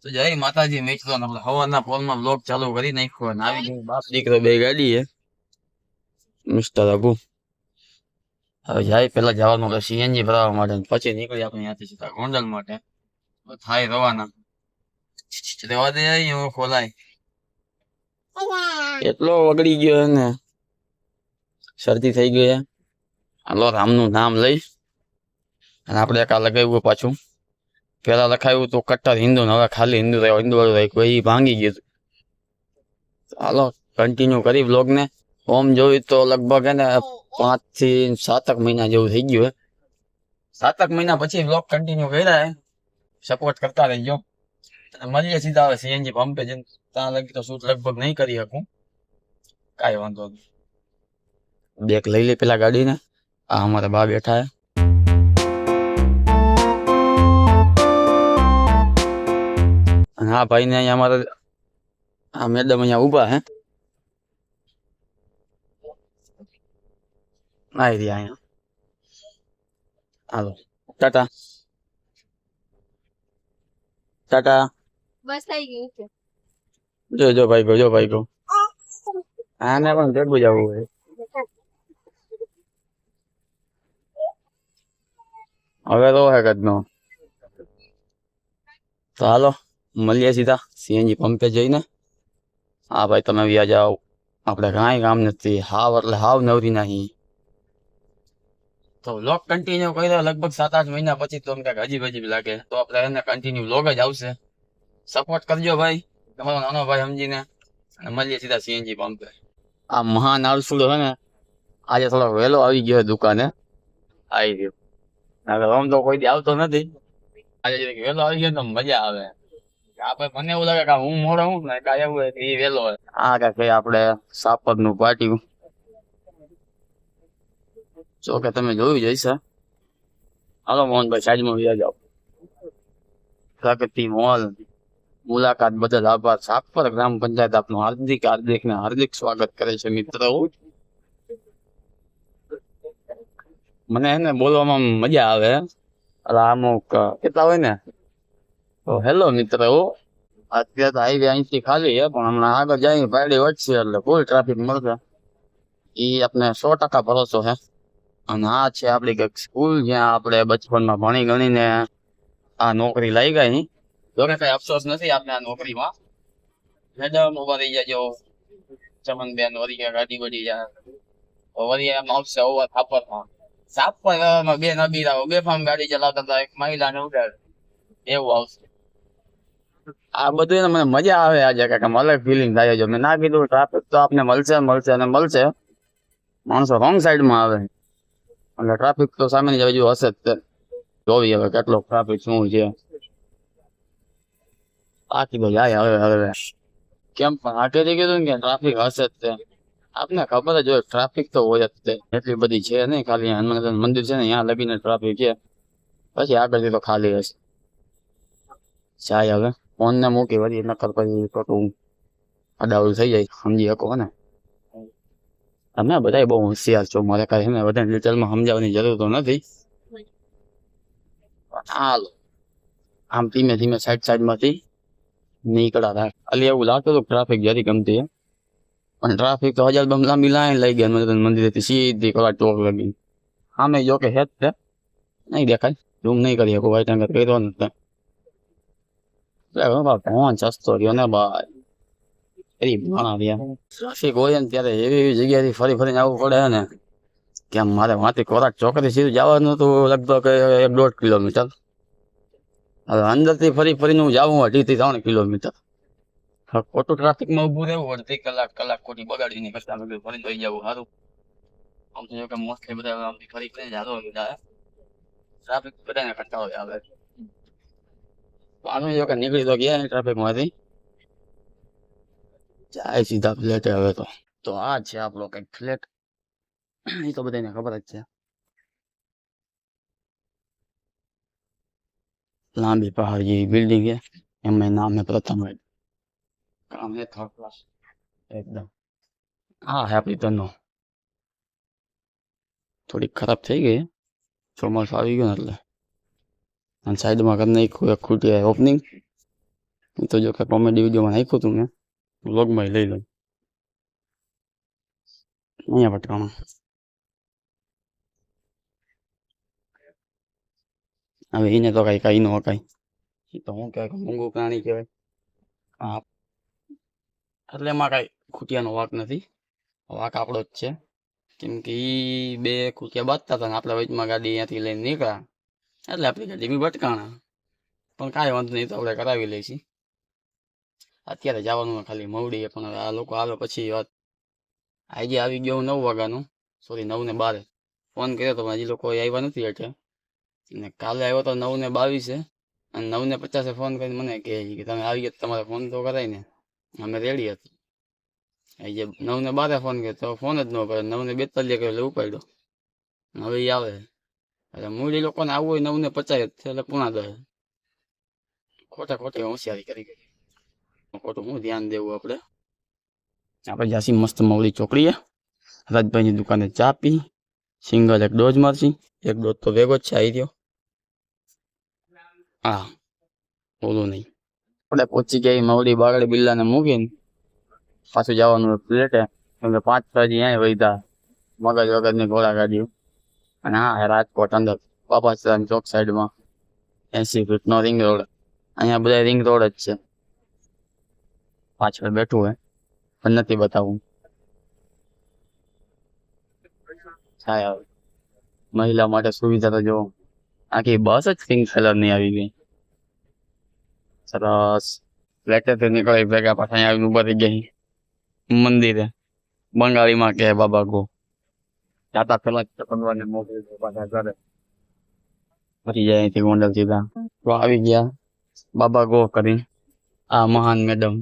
તો જય માતાજી મિત્રો, આપણે હવાના પોલમાં બ્લોગ ચાલુ કરી નાખ્યો અને આવી ગયું બાપ દીકરો બે ગાડી હે મિસ્ટર અબુ. હવે જાય પેલા જવાનું એટલે સીએનજી ભરાવવા માટે અને પછી નીકળી આપણે ત્યાંથી સીધા ગોંડલ માટે. તો થાય રવાના. રેવા દે અહીં ખોલાય એટલો વગડી ગયો હે ને, શરદી થઈ ગઈ હે. હાલો રામનું નામ લઈ અને આપણે એક આ લગાવ્યું પાછું. પેલા લખાયું તો કટ્ટર હિન્દુ ને હવે ખાલી હિન્દુ રહ્યો, હિન્દુ વાળું રાખ્યું, એ ભાંગી ગયું. હાલો કન્ટિન્યુ કરી બ્લોગ ને. ઓમ જોયું તો લગભગ હે ને 5 થી 7 મહિના જેવું થઈ ગયું હે. 7 મહિના પછી બ્લોગ કન્ટિન્યુ કર્યા હે. સપોર્ટ કરતા રહેજો. મળીએ સીધા હવે સીએનજી પંપે જઈને. ત્યાં લગી તો શૂટ લગભગ નહીં કરી શકું, કાંઈ વાંધો નહીં. બેક લઈ લે પેલા ગાડીને. આ અમારા બા બેઠા હે. અને હા ભાઈ ને અહીંયા અમારા આ મેડમ અહીંયા ઉભા હે. આવી રહ્યા અહીંયા. હાલો ટાટા ટાટા. બસ થઈ ગયું છે. જો ભાઈ ગો આને પણ ભેગું જવું હોય. હવે તો હે કદનો. તો હાલો મળીએ સીધા સીએનજી પંપે જઈને. હા ભાઈ તમે વ્યા જાઓ, આપણે કાંઈ કામ નથી. હાવ એટલે હાવ નવરી નહીં. તો વ્લોગ કન્ટિન્યુ કર્યો લગભગ 7-8 મહિના પછી. તો કંઈક અજીબ લાગે તો આપણે એને કન્ટિન્યુ વ્લોગ જ આવશે. સપોર્ટ કરજો ભાઈ, તમારો નાનો ભાઈ સમજીને. અને મળીએ સીધા સીએનજી પંપે. આ મહાન આળસુડો હે ને આજે થોડો વહેલો આવી ગયો દુકાને. આવી ગયો હવે આમ તો કોઈ દી આવતો નથી. આજે વહેલો આવી ગયો તો મજા આવે. આપણે મને એવું લાગે કે હું મોડો હું ને કાંઈ એવું એ વહેલો હોય. આ કાંઈ આપણે સાપર નું પાટિયું. જો કે તમે જોયું જઈશે. હાલો મોહનભાઈ સાઈડમાં વ્યા જાઓ. પ્રગતિ મોલ મુલાકાત બદલ આભાર. સાપર ગ્રામ પંચાયત આપનું હાર્દિક સ્વાગત કરે છે મિત્રો. મને હે ને બોલવામાં મજા આવે. અમુક કેટલા હોય ને તો હેલો મિત્રો. અત્યારે તો હાઈવે અહીંથી ખાલી છે, પણ હમણાં આગળ જાય પાડી વધશે એટલે ફૂલ ટ્રાફિક મળશે. એ આપણે 100% ભરોસો છે. અને આ છે આપણી કઈક સ્કૂલ જ્યાં આપણે બચપનમાં ભણી ગણીને આ નોકરી લઈ ગઈ. જોકે કઈ અફસોસ નથી આપણે આ નોકરીમાં. મેડમ ઉભા રહી જાજો. ચમનબેન વળી ગાડી વળી જાય વળી એમ આવશે ઓવર થાપરમાં. સાપરમાં બે નબીરાઓ બેફામ ગાડી ચલાવતા હતા, એક મહિલાને ઉડાડ એવું આવશે. આ બધું મને મજા આવે. આજે કાંઈક અલગ ફિલિંગ થાય. જો મેં ના કીધું ટ્રાફિક તો આપને મળશે. માણસો રોંગ સાઈડમાં આવે એટલે ટ્રાફિક તો સામેની બાજુ હશે જ. જોવી હવે કેટલો ટ્રાફિક શું છે. બાકી તો જાય હવે કેમ પણ આગળથી કીધું ને કે ટ્રાફિક હશે જ તે. આપને ખબર જ હોય ટ્રાફિક તો હોય જ તે. એટલી બધી છે નહીં, ખાલી હનુમાન મંદિર છે ને ત્યાં લગીને ટ્રાફિક છે. પછી આગળથી તો ખાલી હશે. જાય હવે ફોન ને મૂકી વળી નકર પછી ખોટું અડાવડું થઈ જાય, સમજી શકો ને. તમે બધા બહુ હોશિયાર છો, મારે કઈ ને બધા ડિટેલમાં સમજાવવાની જરૂર તો નથી. હાલો આમ ધીમે ધીમે સાઈડમાંથી નીકળ્યા હતા. અલી એવું લાગતું હતું ટ્રાફિક જરી ગમતી હે, પણ ટ્રાફિક તો 1000 બમ લાંબી લાઈન લઈ ગયા મંદિરેથી સીધી કલા ચોક લગી. સામે જો કે હેત છે નહીં દેખાય, ઝૂમ નહીં કરી શકું. વાઈટ એંગલ કર્યો નથી. ફોન સસ્તો રહ્યો ને ભાઈ. એરી ભાણા રહ્યા ટ્રાફિક હોય ને ત્યારે એવી જગ્યાથી ફરીને આવવું પડે ને. કેમ મારે વાંથી કોરાક ચોકથી સીધું જવાનું હતું લગભગ 1.5 કિલોમીટર. હવે અંદરથી ફરીને હું જાઉં 2.5 થી 3 કિલોમીટર. ખોટું ટ્રાફિકમાં ઉભું રહેવું અડધી કલાક ખોટી બગાડીને કરતા ફરીને થઈ જવું સારું. આમ તો જો કે મોસ્ટલી બધા આમથી ફરીને જાતો ટ્રાફિક બધાને કંટાળો આવે. આનું જો કે નીકળી તો ગયા ટ્રાફિકમાંથી. જાય સીધા ફ્લેટે હવે તો આ છે આપણો કઈક ફ્લેટ. એ તો બધાને ખબર જ છે. લાંબી પહાડ જેવી બિલ્ડિંગ છે. એમાં નામ હે પ્રથમ કામ હે થર્ડ ક્લાસ એકદમ. હા હે આપણી તનો થોડી ખરાબ થઈ ગઈ. ચોમાસું આવી ગયું ને એટલે. અને સાઈડમાં કરી નાખ્યું એક ખૂટી ઓપનિંગ. એ તો જો કે કોમેડી વિડીયોમાં નાખ્યું હતું મેં, વ્લોગમાં લઈ લઉં. અહીંયા ભટકાણા. હવે એને તો કઈ ન હકાય. એ તો હું કહેવાય મૂંગું પ્રાણી કહેવાય. હા, એટલે એમાં કઈ ખૂટિયાનો વાંક નથી, વાંક આપણો જ છે. કેમ કે ઈ બે ખૂટિયા બાંધતા હતા ને આપણે વચમાં ગાડી અહીંયાથી લઈને નીકળ્યા, એટલે આપણી ગાડી બી ભટકાણા. પણ કાંઈ વાંધો નહીં, તો આપણે કરાવી લઈશી. અત્યારે જવાનું ખાલી મવડીએ, પણ હવે આ લોકો આવે પછી વાત. આજે આવી ગયો હું 9 વાગ્યાનું, સોરી 9:12. ફોન કર્યો તો હજી લોકો આવ્યા નથી એટલે. અને કાલે આવ્યો તો 9:22 અને 9:50 ફોન કરીને મને કહે કે તમે આવી ગયા, તમારે ફોન તો કરાય ને, અમે રેડી હતી. આજે 9:12 ફોન કર્યો તો ફોન જ ન કરે, 9:42 કર્યો એટલે ઉપાડ્યો. હવે એ આવે એટલે મૂડી લોકોને આવવું હોય 9:50 એટલે 9:10. ખોટી હોશિયારી કરી ગઈ. ખોટું હું ધ્યાન દેવું આપણે જાસી મસ્ત મવડી ચોકડીએ, રાજભાઈની દુકાને ચા પી, સિંગલ એક ડોઝ મારશી. એક ડોઝ તો ભેગો જ છે, આવી રહ્યો. હા, બોલું નહીં. આપણે પહોંચી ગયા મવડી બાગડી બિલ્લાને મૂકીને પાછું જવાનું પ્લેટે, કેમ કે 5-6 અહીંયા વૈધા મગજ વગરની ઘોડા ગાડી. અને હા, રાજકોટ અંદર બાપાસરાની ચોક સાઈડમાં 80 ફીટનો રિંગ રોડ. અહીંયા બધા રિંગ રોડ જ છે. પાછળ બેઠું હોય પણ નથી બતાવું. થાય હવે મહિલા માટે સુવિધા તો જો, આખી બસ જ પિંક કલરની આવી ગઈ. સરસ. ફ્લેટેથી નીકળી ભેગા પાછા અહીંયા આવીને ઉભા થઈ ગઈ મંદિરે. બંગાળીમાં કે બાબા ગો. જાતા પેલા ભગવાનને મોકલી દો પાછા ઘરે. ફરી જાય અહીંથી ગોંડલ સીધા. તો આવી ગયા બાબા ગો કરી આ મહાન મેડમ.